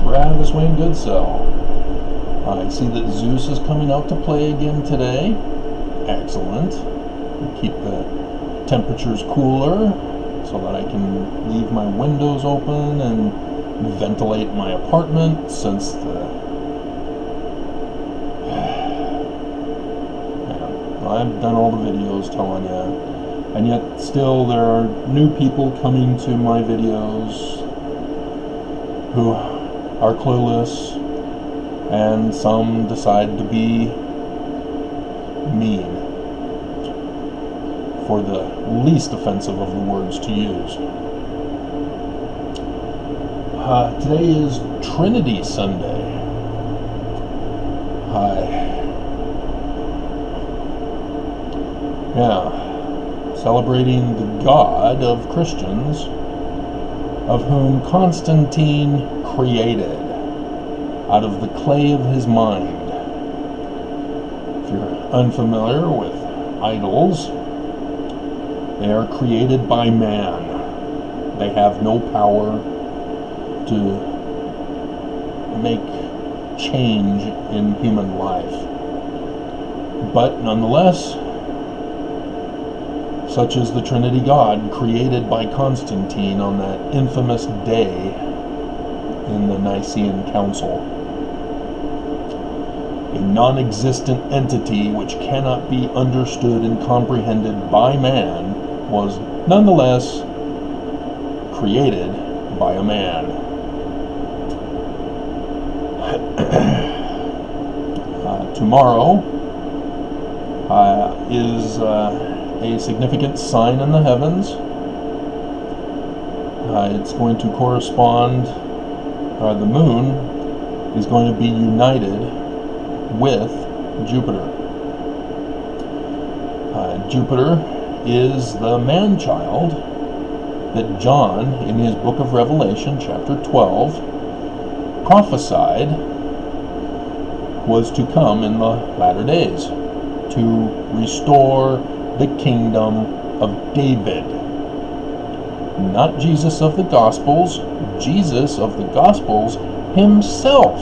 Gravis Wayne Goodsell. I see that Zeus is coming out to play again today. Excellent. Keep the temperatures cooler so that I can leave my windows open and ventilate my apartment, since I've done all the videos telling you, and yet still there are new people coming to my videos who are clueless, and some decide to be mean, for the least offensive of the words to use. Today is Trinity Sunday. Celebrating the God of Christians, of whom Constantine created out of the clay of his mind. If you're unfamiliar with idols, they are created by man. They have no power to make change in human life. But nonetheless, such is the Trinity God created by Constantine on that infamous day in the Nicene Council. A non-existent entity which cannot be understood and comprehended by man was nonetheless created by a man. Tomorrow is a significant sign in the heavens. It's going to correspond, the moon is going to be united with Jupiter. Jupiter is the man-child that John, in his book of Revelation, chapter 12, prophesied was to come in the latter days to restore the kingdom of David. Not Jesus of the Gospels. Jesus of the Gospels himself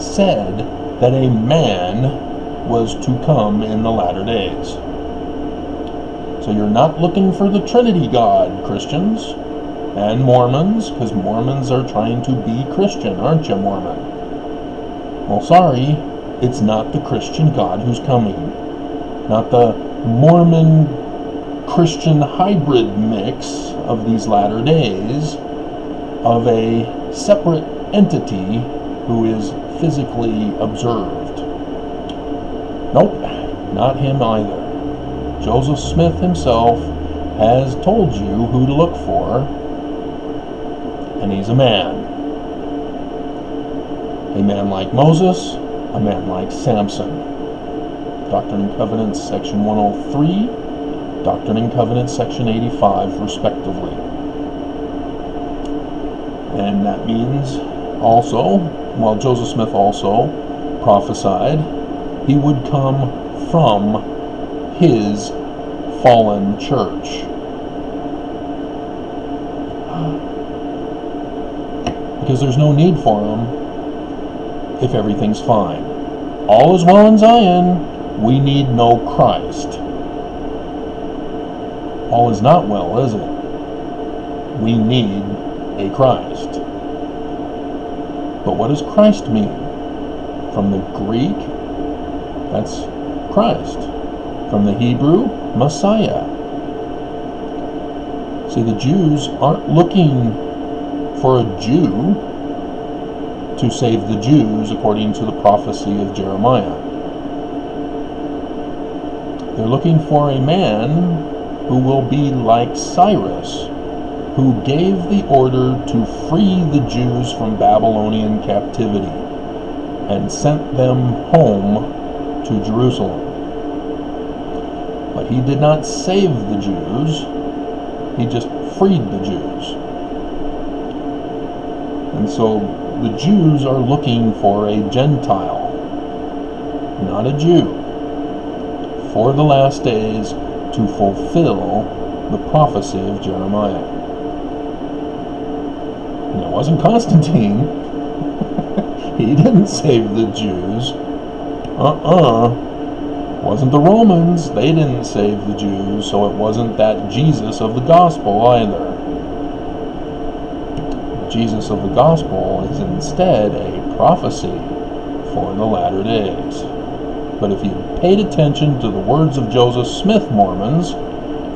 said that a man was to come in the latter days. So you're not looking for the Trinity God, Christians and Mormons, because Mormons are trying to be Christian, aren't you, Mormon? Well, sorry, it's not the Christian God who's coming. Not the Mormon Christian hybrid mix of these latter days of a separate entity who is physically observed. Nope, not him either. Joseph Smith himself has told you who to look for, and he's a man. A man like Moses, a man like Samson. Doctrine and Covenants, section 103, Doctrine and Covenants, section 85, respectively. And that means also, well, Joseph Smith also prophesied he would come from his fallen church. Because there's no need for him if everything's fine. All is well in Zion. We need no Christ. All is not well, is it? We need a Christ. But what does Christ mean? From the Greek, that's Christ. From the Hebrew, Messiah. See, the Jews aren't looking for a Jew to save the Jews according to the prophecy of Jeremiah. They're looking for a man who will be like Cyrus, who gave the order to free the Jews from Babylonian captivity and sent them home to Jerusalem. But he did not save the Jews, he just freed the Jews. And so the Jews are looking for a Gentile, not a Jew, for the last days to fulfill the prophecy of Jeremiah. And it wasn't Constantine. He didn't save the Jews. Wasn't the Romans. They didn't save the Jews, so it wasn't that Jesus of the gospel either. Jesus of the gospel is instead a prophecy for the latter days. But if you paid attention to the words of Joseph Smith, Mormons,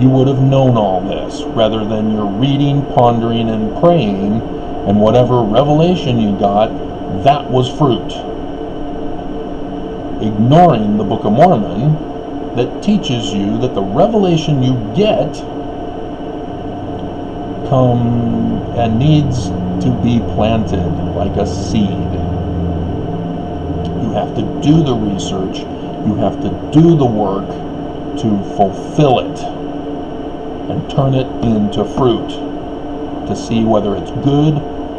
you would have known all this, rather than your reading, pondering, and praying, and whatever revelation you got, that was fruit. Ignoring the Book of Mormon that teaches you that the revelation you get and needs to be planted like a seed. You have to do the research, you have to do the work to fulfill it and turn it into fruit to see whether it's good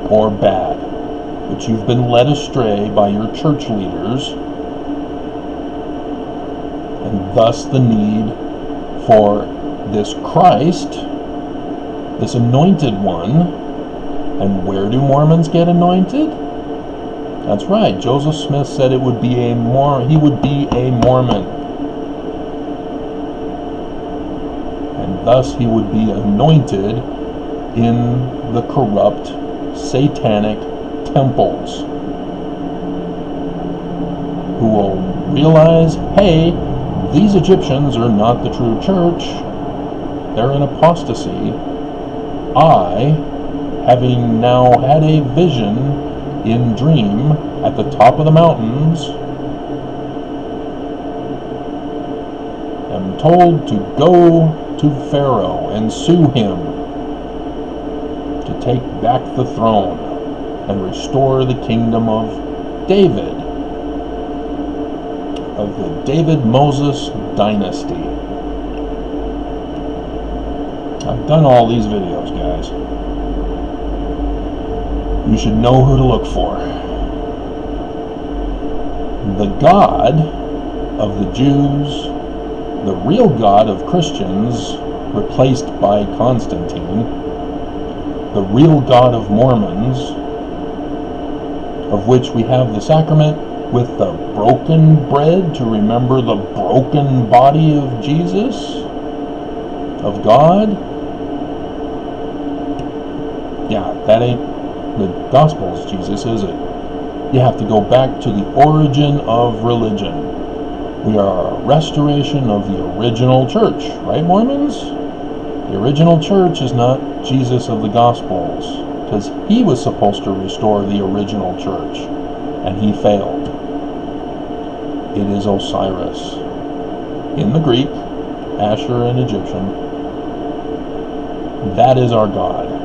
or bad. But you've been led astray by your church leaders, and thus the need for this Christ, this anointed one. And where do Mormons get anointed? That's right. Joseph Smith said he would be a Mormon. And thus he would be anointed in the corrupt, satanic temples, who will realize, hey, these Egyptians are not the true church. They're in apostasy. I, having now had a vision in dream at the top of the mountains, am told to go to Pharaoh and sue him to take back the throne and restore the kingdom of David, of the David-Moses dynasty. I've done all these videos, guys. You should know who to look for. The God of the Jews, the real God of Christians, replaced by Constantine, the real God of Mormons, of which we have the sacrament with the broken bread to remember the broken body of Jesus, of God. Yeah, that ain't the Gospels, Jesus, is it? You have to go back to the origin of religion. We are a restoration of the original church, right, Mormons? The original church is not Jesus of the Gospels, because he was supposed to restore the original church, and he failed. It is Osiris. In the Greek, Asher in Egyptian. That is our God.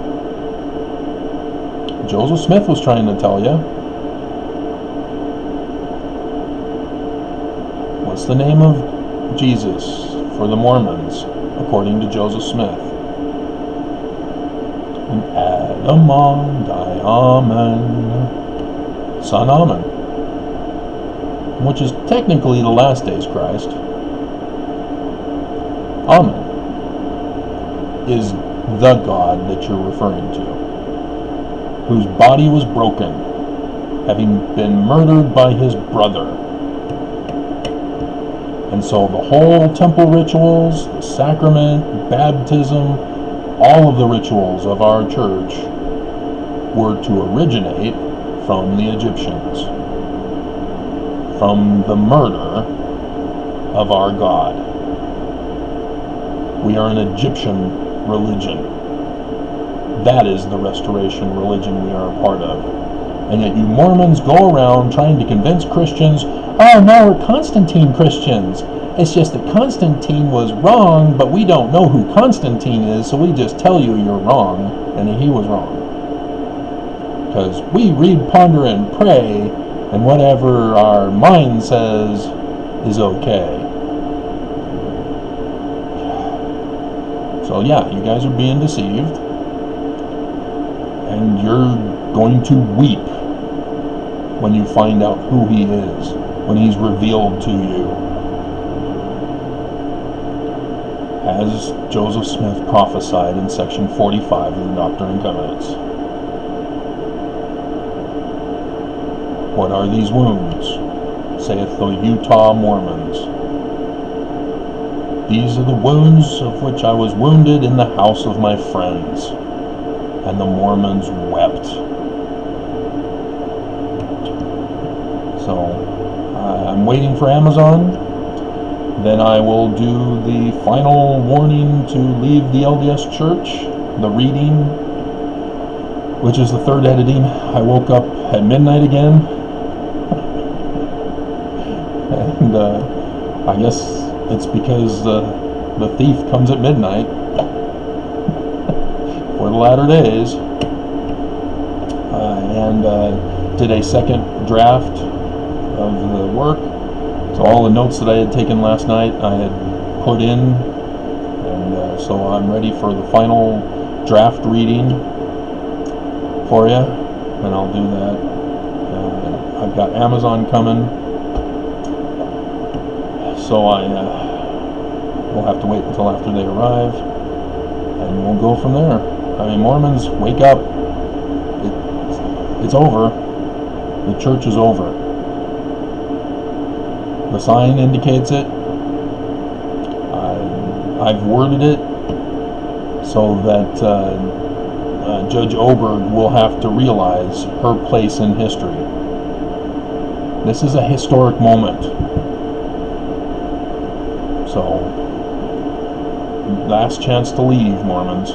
Joseph Smith was trying to tell you. What's the name of Jesus for the Mormons, according to Joseph Smith? Adamon, Diamen, Son Amen, which is technically the last day's Christ. Amen is the God that you're referring to, whose body was broken, having been murdered by his brother. And so the whole temple rituals, the sacrament, baptism, all of the rituals of our church were to originate from the Egyptians, from the murder of our God. We are an Egyptian religion. That is the restoration religion we are a part of. And yet you Mormons go around trying to convince Christians, oh, now we're Constantine Christians. It's just that Constantine was wrong, but we don't know who Constantine is, so we just tell you you're wrong, and he was wrong. Because we read, ponder, and pray, and whatever our mind says is okay. So yeah, you guys are being deceived, and you're going to weep when you find out who he is, when he's revealed to you, as Joseph Smith prophesied in section 45 of the Doctrine and Covenants. What are these wounds? Saith the Utah Mormons. These are the wounds of which I was wounded in the house of my friends. And the Mormons wept. So, I'm waiting for Amazon. Then I will do the final warning to leave the LDS Church, the reading, which is the third editing. I woke up at midnight again. And I guess it's because the thief comes at midnight for the latter days. And did a second draft of the work. So all the notes that I had taken last night I had put in, and so I'm ready for the final draft reading for you, and I'll do that. I've got Amazon coming, so I will have to wait until after they arrive, and we'll go from there. I mean, Mormons, wake up. It's over. The church is over. The sign indicates it. I've worded it so that Judge Oberg will have to realize her place in history. This is a historic moment. So, last chance to leave, Mormons.